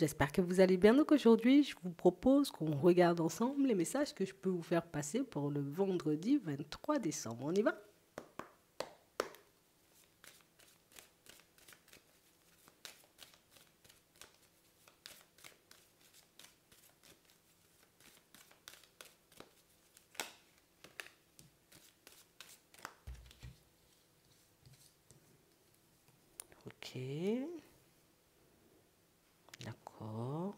j'espère que vous allez bien. Donc aujourd'hui, je vous propose qu'on regarde ensemble les messages que je peux vous faire passer pour le vendredi 23 décembre. On y va? Ok, d'accord.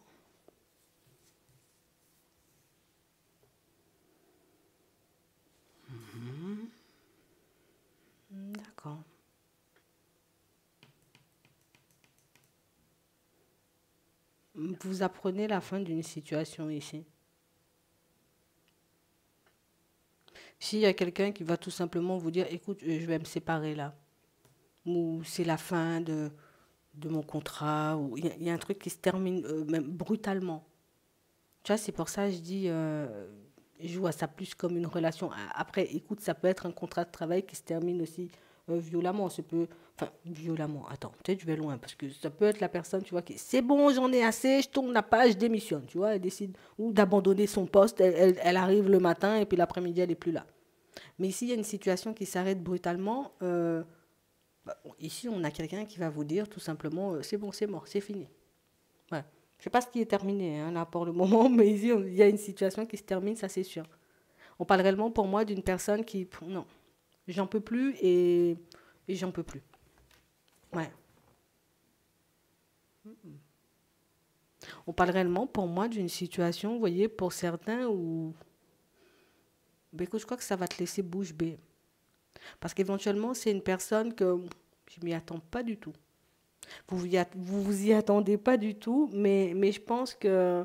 D'accord. Vous apprenez la fin d'une situation ici. S'il y a quelqu'un qui va tout simplement vous dire, écoute, je vais me séparer là, ou c'est la fin de mon contrat, ou il y a un truc qui se termine même brutalement. Tu vois, c'est pour ça que je dis, je vois ça plus comme une relation. Après, écoute, ça peut être un contrat de travail qui se termine aussi violemment. Enfin, violemment. Attends, peut-être je vais loin parce que ça peut être la personne, tu vois, qui c'est bon, j'en ai assez, je tourne la page, je démissionne. Tu vois, elle décide ou d'abandonner son poste. Elle arrive le matin et puis l'après-midi, elle n'est plus là. Mais ici, il y a une situation qui s'arrête brutalement. Ici, on a quelqu'un qui va vous dire tout simplement, c'est bon, c'est mort, c'est fini. Ouais. Je ne sais pas ce qui est terminé là pour le moment, mais ici, il y a une situation qui se termine, ça c'est sûr. On parle réellement pour moi d'une personne qui, non, j'en peux plus et j'en peux plus. Ouais. On parle réellement pour moi d'une situation, vous voyez, pour certains où, ben, écoute, je crois que ça va te laisser bouche bée. Parce qu'éventuellement, c'est une personne que je m'y attends pas du tout. Vous y attendez pas du tout, mais je pense que,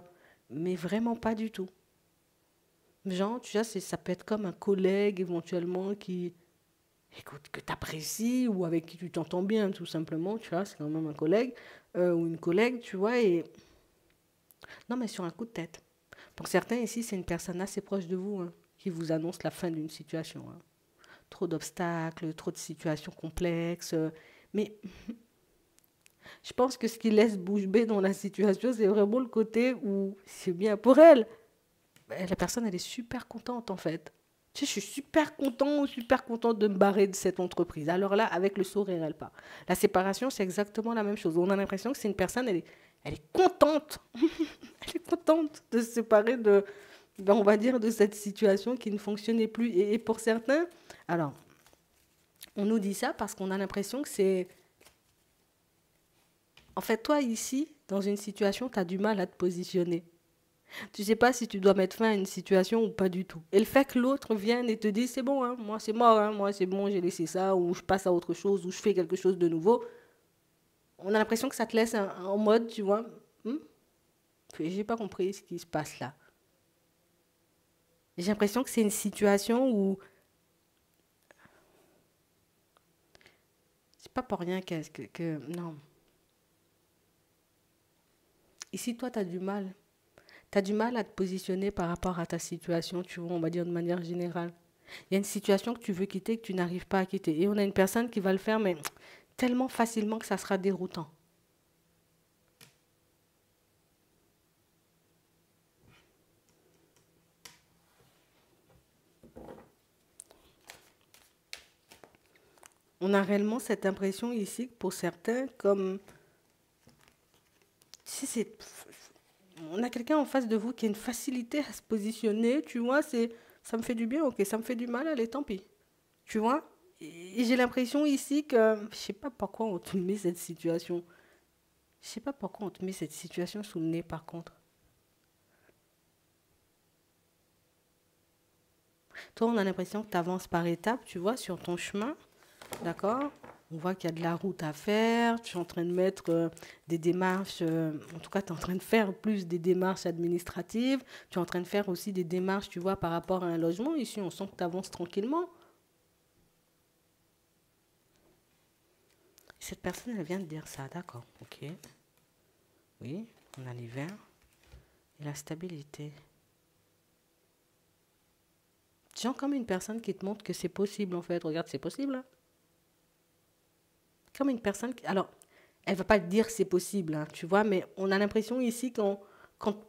mais vraiment pas du tout. Genre, tu vois, ça peut être comme un collègue éventuellement qui, écoute, que tu apprécies ou avec qui tu t'entends bien, tout simplement, tu vois, c'est quand même un collègue ou une collègue, tu vois, et non, mais sur un coup de tête. Pour certains ici, c'est une personne assez proche de vous hein, qui vous annonce la fin d'une situation. Hein. Trop d'obstacles, trop de situations complexes, mais je pense que ce qui laisse bouche bée dans la situation, c'est vraiment le côté où c'est bien pour elle. La personne, elle est super contente en fait. Tu sais, je suis super content de me barrer de cette entreprise. Alors là, avec le sourire, elle part. La séparation, c'est exactement la même chose. On a l'impression que c'est une personne, elle est contente. Elle est contente de se séparer on va dire, de cette situation qui ne fonctionnait plus. Et pour certains, alors, on nous dit ça parce qu'on a l'impression que c'est... En fait, toi, ici, dans une situation, tu as du mal à te positionner. Tu sais pas si tu dois mettre fin à une situation ou pas du tout. Et le fait que l'autre vienne et te dise c'est bon, hein, moi c'est mort, hein, moi c'est bon, j'ai laissé ça, ou je passe à autre chose, ou je fais quelque chose de nouveau, on a l'impression que ça te laisse en mode, tu vois, j'ai pas compris ce qui se passe là. J'ai l'impression que c'est une situation où c'est pas pour rien non. Ici, toi, tu as du mal. Tu as du mal à te positionner par rapport à ta situation, tu vois, on va dire de manière générale. Il y a une situation que tu veux quitter, que tu n'arrives pas à quitter. Et on a une personne qui va le faire, mais tellement facilement que ça sera déroutant. On a réellement cette impression ici que pour certains, comme si c'est... On a quelqu'un en face de vous qui a une facilité à se positionner, tu vois, ça me fait du bien, ok, ça me fait du mal, allez, tant pis. Tu vois. Et j'ai l'impression ici que, je sais pas pourquoi on te met cette situation. Je sais pas pourquoi on te met cette situation sous le nez par contre. Toi, on a l'impression que tu avances par étapes, tu vois, sur ton chemin. D'accord. On voit qu'il y a de la route à faire. Tu es en train de mettre des démarches, en tout cas, tu es en train de faire plus des démarches administratives. Tu es en train de faire aussi des démarches, tu vois, par rapport à un logement. Ici, on sent que tu avances tranquillement. Cette personne, elle vient de dire ça, d'accord. Ok. Oui, on a l'hiver et la stabilité. Tu sens comme une personne qui te montre que c'est possible, en fait. Regarde, c'est possible, hein. Comme une personne qui... Alors, Elle va pas te dire c'est possible, hein, tu vois, mais on a l'impression ici qu'en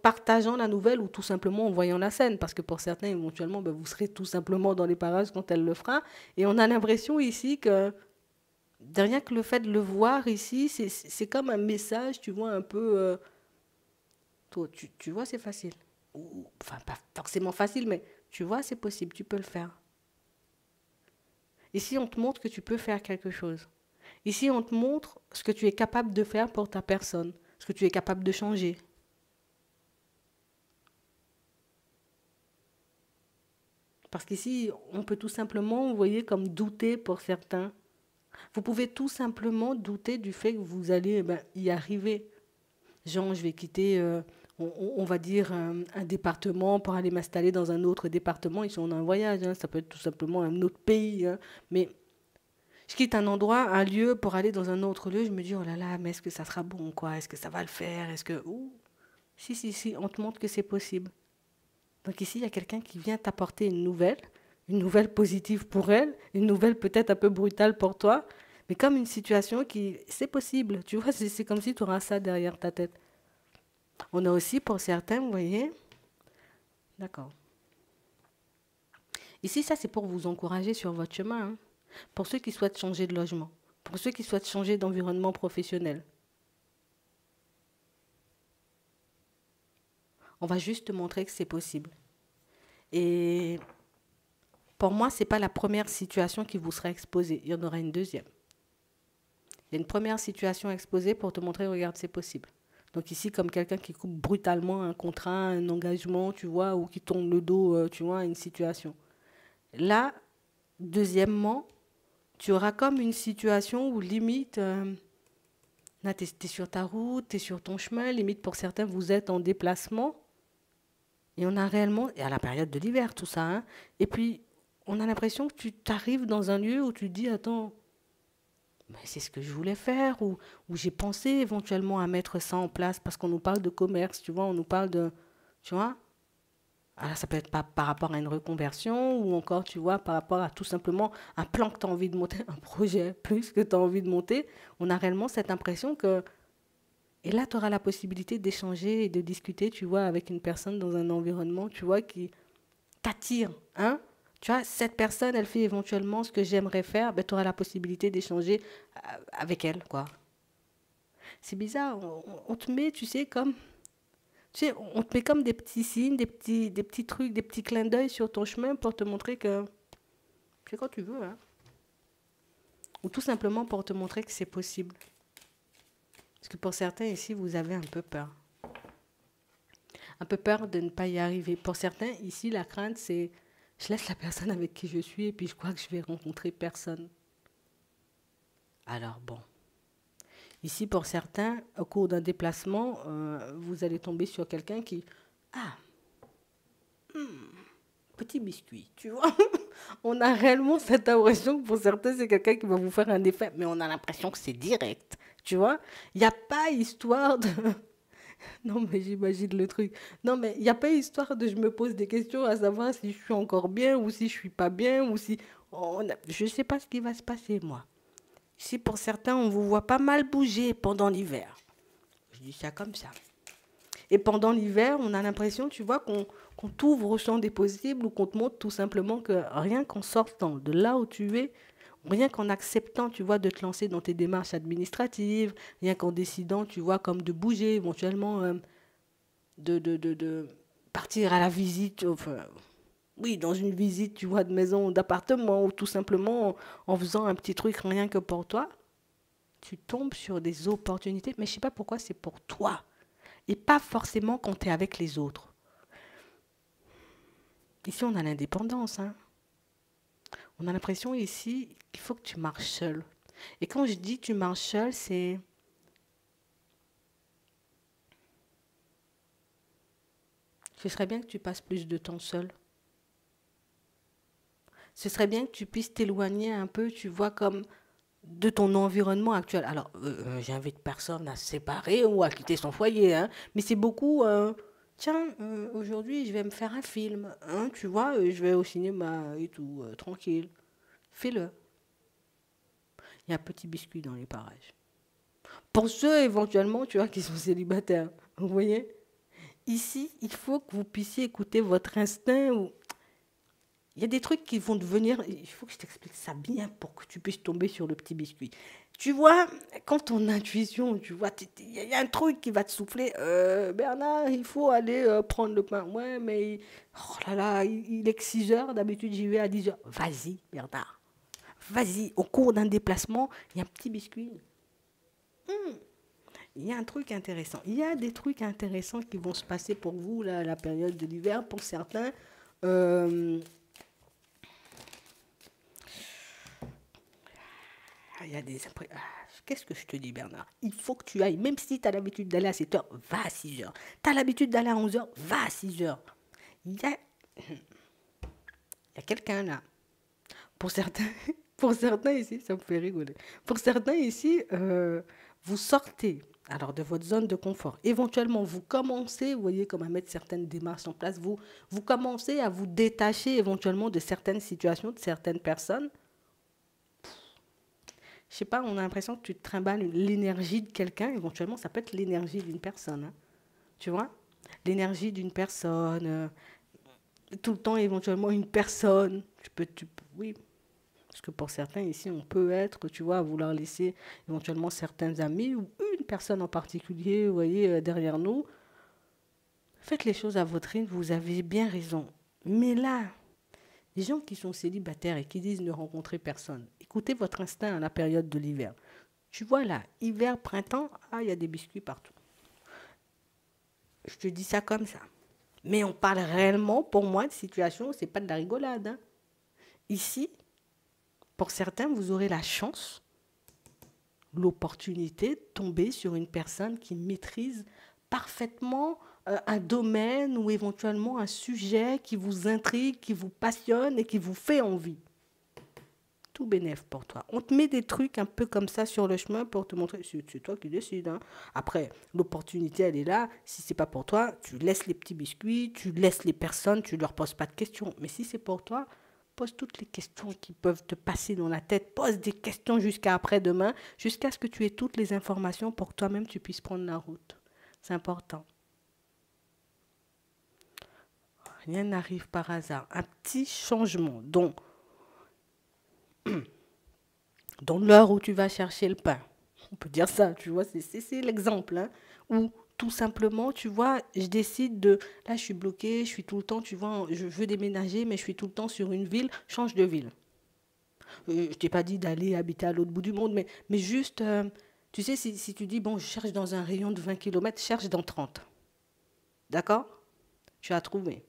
partageant la nouvelle ou tout simplement en voyant la scène, parce que pour certains, éventuellement, ben, vous serez tout simplement dans les parages quand elle le fera, et on a l'impression ici que rien que le fait de le voir ici, c'est comme un message, tu vois, un peu... toi, tu vois, c'est facile. Enfin, pas forcément facile, mais tu vois, c'est possible, tu peux le faire. Ici, on te montre que tu peux faire quelque chose. Ici, on te montre ce que tu es capable de faire pour ta personne, ce que tu es capable de changer. Parce qu'ici, on peut tout simplement, vous voyez, comme douter pour certains. Vous pouvez tout simplement douter du fait que vous allez ben, y arriver. Genre, je vais quitter, on va dire, un département pour aller m'installer dans un autre département. Ici, on a un voyage, hein, ça peut être tout simplement un autre pays. Hein. Mais je quitte un endroit, un lieu pour aller dans un autre lieu. Je me dis, oh là là, mais est-ce que ça sera bon, quoi? Est-ce que ça va le faire? Est-ce que... Ouh. Si, si, si, on te montre que c'est possible. Donc ici, il y a quelqu'un qui vient t'apporter une nouvelle positive pour elle, une nouvelle peut-être un peu brutale pour toi, mais comme une situation qui, c'est possible, tu vois, c'est comme si tu auras ça derrière ta tête. On a aussi pour certains, vous voyez, d'accord. Ici, ça c'est pour vous encourager sur votre chemin, hein. Pour ceux qui souhaitent changer de logement, pour ceux qui souhaitent changer d'environnement professionnel. On va juste te montrer que c'est possible. Et pour moi, ce n'est pas la première situation qui vous sera exposée. Il y en aura une deuxième. Il y a une première situation exposée pour te montrer, regarde, c'est possible. Donc ici, comme quelqu'un qui coupe brutalement un contrat, un engagement, tu vois, ou qui tourne le dos, tu vois, à une situation. Là, deuxièmement, tu auras comme une situation où limite, là, tu es sur ta route, tu es sur ton chemin, limite pour certains, vous êtes en déplacement. Et on a réellement, et à la période de l'hiver, tout ça, hein, et puis on a l'impression que tu t'arrives dans un lieu où tu te dis, attends, mais c'est ce que je voulais faire, ou j'ai pensé éventuellement à mettre ça en place, parce qu'on nous parle de commerce, tu vois, on nous parle de, tu vois, alors ça peut être par rapport à une reconversion, ou encore, tu vois, par rapport à tout simplement un plan que tu as envie de monter, un projet plus que tu as envie de monter, on a réellement cette impression que, et là, tu auras la possibilité d'échanger et de discuter, tu vois, avec une personne dans un environnement, tu vois, qui t'attire, hein. Tu vois, cette personne, elle fait éventuellement ce que j'aimerais faire, ben, tu auras la possibilité d'échanger avec elle, quoi. C'est bizarre, on te met, tu sais, comme, tu sais, on te met comme des petits signes, des petits trucs, des petits clins d'œil sur ton chemin pour te montrer que c'est quand tu veux, hein. Ou tout simplement pour te montrer que c'est possible. Parce que pour certains ici, vous avez un peu peur. Un peu peur de ne pas y arriver. Pour certains, ici, la crainte, c'est je laisse la personne avec qui je suis et puis je crois que je vais rencontrer personne. Alors bon. Ici, pour certains, au cours d'un déplacement, vous allez tomber sur quelqu'un qui... Ah, petit biscuit, tu vois. On a réellement cette impression que pour certains, c'est quelqu'un qui va vous faire un effet, mais on a l'impression que c'est direct, tu vois. Il n'y a pas histoire de... Non, mais j'imagine le truc. Non, mais il n'y a pas histoire de je me pose des questions à savoir si je suis encore bien ou si je suis pas bien ou si... Je ne sais pas ce qui va se passer, moi. Si pour certains, on vous voit pas mal bouger pendant l'hiver. Je dis ça comme ça. Et pendant l'hiver, on a l'impression, tu vois, qu'on t'ouvre au champ des possibles ou qu'on te montre tout simplement que rien qu'en sortant de là où tu es, rien qu'en acceptant, tu vois, de te lancer dans tes démarches administratives, rien qu'en décidant, tu vois, comme de bouger éventuellement, de partir à la visite, enfin, oui, dans une visite, tu vois, de maison ou d'appartement, ou tout simplement en faisant un petit truc rien que pour toi, tu tombes sur des opportunités, mais je ne sais pas pourquoi c'est pour toi. Et pas forcément quand tu es avec les autres. Ici, on a l'indépendance. Hein. On a l'impression ici qu'il faut que tu marches seul. Et quand je dis tu marches seul, c'est... Ce serait bien que tu passes plus de temps seul. Ce serait bien que tu puisses t'éloigner un peu, tu vois, comme de ton environnement actuel. Alors, j'invite personne à se séparer ou à quitter son foyer, hein, mais c'est beaucoup, tiens, aujourd'hui, je vais me faire un film, hein, tu vois, je vais au cinéma et tout, tranquille. Fais-le. Il y a un petit biscuit dans les parages. Pour ceux éventuellement, tu vois, qui sont célibataires, vous voyez, ici, il faut que vous puissiez écouter votre instinct. Il y a des trucs qui vont devenir... Il faut que je t'explique ça bien pour que tu puisses tomber sur le petit biscuit. Tu vois, quand ton intuition, tu vois, il y a un truc qui va te souffler. Bernard, il faut aller prendre le pain. Ouais, mais oh là là, il est que 6 heures. D'habitude, j'y vais à 10 heures. Vas-y, Bernard. Vas-y. Au cours d'un déplacement, il y a un petit biscuit. Il y a un truc intéressant. Il y a des trucs intéressants qui vont se passer pour vous, là, à la période de l'hiver. Pour certains, euh, il y a des... Qu'est-ce que je te dis, Bernard? Il faut que tu ailles, même si tu as l'habitude d'aller à 7 heures, va à 6 heures. Tu as l'habitude d'aller à 11 heures, va à 6 heures. Il y a, il y a quelqu'un là. Pour certains, pour certains ici, ça me fait rigoler. Pour certains ici, vous sortez alors de votre zone de confort. Éventuellement, vous commencez, vous voyez, comme à mettre certaines démarches en place. Vous commencez à vous détacher éventuellement de certaines situations, de certaines personnes. Je sais pas, on a l'impression que tu te trimbales l'énergie de quelqu'un. Éventuellement, ça peut être l'énergie d'une personne. Hein, tu vois? L'énergie d'une personne. Tout le temps, éventuellement, une personne. Oui, parce que pour certains ici, on peut être, tu vois, à vouloir laisser éventuellement certains amis ou une personne en particulier, vous voyez, derrière nous. Faites les choses à votre rythme, vous avez bien raison. Mais là, les gens qui sont célibataires et qui disent ne rencontrer personne, écoutez votre instinct à la période de l'hiver. Tu vois là, hiver, printemps, il y a des biscuits partout. Je te dis ça comme ça. Mais on parle réellement, pour moi, de situation, c'est pas de la rigolade. Hein. Ici, pour certains, vous aurez la chance, l'opportunité de tomber sur une personne qui maîtrise parfaitement un domaine ou éventuellement un sujet qui vous intrigue, qui vous passionne et qui vous fait envie. Tout bénef pour toi. On te met des trucs un peu comme ça sur le chemin pour te montrer, c'est toi qui décides. Hein. Après, l'opportunité, elle est là. Si c'est pas pour toi, tu laisses les petits biscuits, tu laisses les personnes, tu leur poses pas de questions. Mais si c'est pour toi, pose toutes les questions qui peuvent te passer dans la tête. Pose des questions jusqu'à après-demain, jusqu'à ce que tu aies toutes les informations pour que toi-même tu puisses prendre la route. C'est important. Rien n'arrive par hasard. Un petit changement. Donc, dans l'heure où tu vas chercher le pain. On peut dire ça, tu vois, c'est l'exemple. Hein, où tout simplement, tu vois, je décide de... Là, je suis bloquée, je suis tout le temps, tu vois, je veux déménager, mais je suis tout le temps sur une ville, change de ville. Je t'ai pas dit d'aller habiter à l'autre bout du monde, mais juste, tu sais, si tu dis, bon, je cherche dans un rayon de 20 kilomètres, cherche dans 30. D'accord? Tu as trouvé.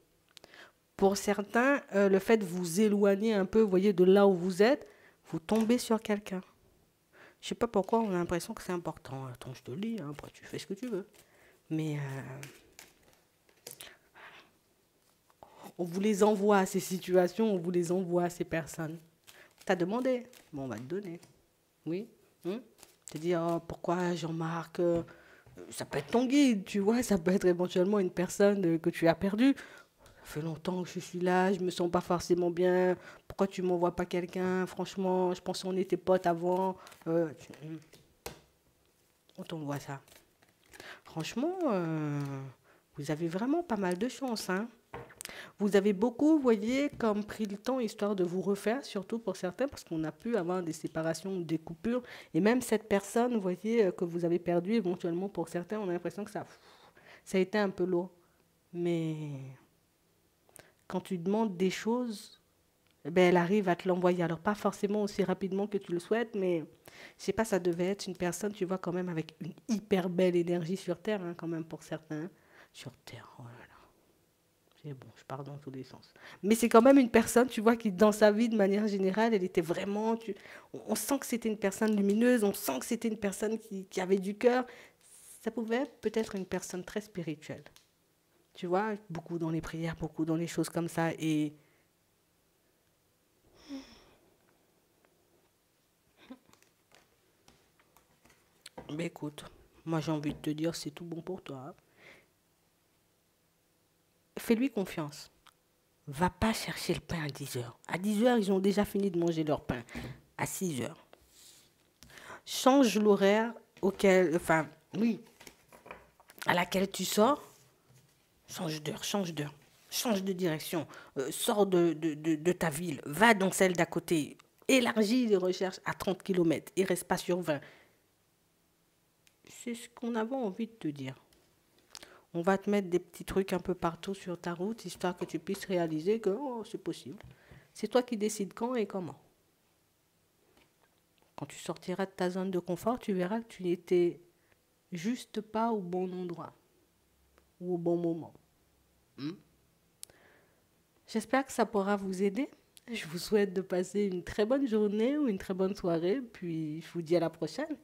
Pour certains, le fait de vous éloigner un peu, vous voyez, de là où vous êtes, vous tombez sur quelqu'un. Je sais pas pourquoi on a l'impression que c'est important. Attends, je te le dis, hein, après tu fais ce que tu veux. Mais on vous les envoie à ces situations, on vous les envoie à ces personnes. T'as demandé, bon, on va te donner. Oui. Te dire, oh, pourquoi Jean-Marc ça peut être ton guide, tu vois, ça peut être éventuellement une personne que tu as perdue. Ça fait longtemps que je suis là, je me sens pas forcément bien. Pourquoi tu m'envoies pas quelqu'un? Franchement, je pensais qu'on était potes avant. On t'envoie ça. Franchement, vous avez vraiment pas mal de chance. Hein. Vous avez beaucoup, vous voyez, comme pris le temps histoire de vous refaire, surtout pour certains, parce qu'on a pu avoir des séparations ou des coupures. Et même cette personne, vous voyez, que vous avez perdue, éventuellement pour certains, on a l'impression que ça a été un peu lourd. Mais quand tu demandes des choses, ben, elle arrive à te l'envoyer. Alors, pas forcément aussi rapidement que tu le souhaites, mais je sais pas, ça devait être une personne, tu vois, quand même avec une hyper belle énergie sur Terre, hein, quand même pour certains. Hein. Sur Terre, oh là là. C'est bon, je pars dans tous les sens. Mais c'est quand même une personne, tu vois, qui dans sa vie, de manière générale, elle était vraiment... on sent que c'était une personne lumineuse, on sent que c'était une personne qui avait du cœur. Ça pouvait être peut-être une personne très spirituelle. Tu vois, beaucoup dans les prières, beaucoup dans les choses comme ça. Et mais écoute, moi j'ai envie de te dire, c'est tout bon pour toi. Hein. Fais-lui confiance. Va pas chercher le pain à 10 heures. À 10 heures, ils ont déjà fini de manger leur pain. À 6 heures. Change l'horaire auquel, enfin, oui, à laquelle tu sors, change d'heure, change d'heure. Change de direction, sors de ta ville, va dans celle d'à côté, élargis les recherches à 30 km et reste pas sur 20. C'est ce qu'on avait envie de te dire. On va te mettre des petits trucs un peu partout sur ta route, histoire que tu puisses réaliser que oh, c'est possible. C'est toi qui décides quand et comment. Quand tu sortiras de ta zone de confort, tu verras que tu n'étais juste pas au bon endroit ou au bon moment. J'espère que ça pourra vous aider. Je vous souhaite de passer une très bonne journée ou une très bonne soirée, puis je vous dis à la prochaine.